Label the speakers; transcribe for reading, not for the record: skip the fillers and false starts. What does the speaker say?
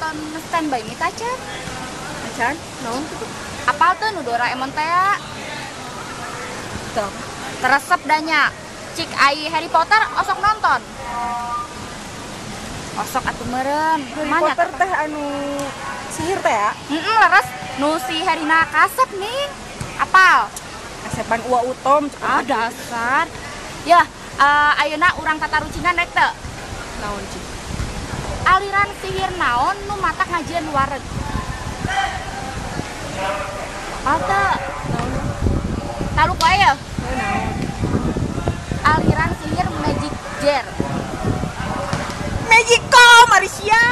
Speaker 1: nonton Stand By Me teh Cen.
Speaker 2: Acan, naon tuh?
Speaker 1: Apal tuh nu Doraemon teh?
Speaker 2: Tuh.
Speaker 1: Teresep danya. Cik ai Harry Potter osok nonton. Osok atuh meureun.
Speaker 2: Harry Potter teh anu sihir teh ya?
Speaker 1: Leres nu si Harina kasep nih. Apal?
Speaker 2: Kasepan Ua Utom.
Speaker 1: Ah dasar. Ya, ayeuna urang tatarucingan rek teu.
Speaker 2: Naon cik?
Speaker 1: Aliran sihir naon nu matak ngajieun wareg? Apal teu?
Speaker 2: Naon?
Speaker 1: Taluk wae ya.
Speaker 2: Naon?
Speaker 1: Aliran sihir Magic Jar.
Speaker 2: Magico, Marisya.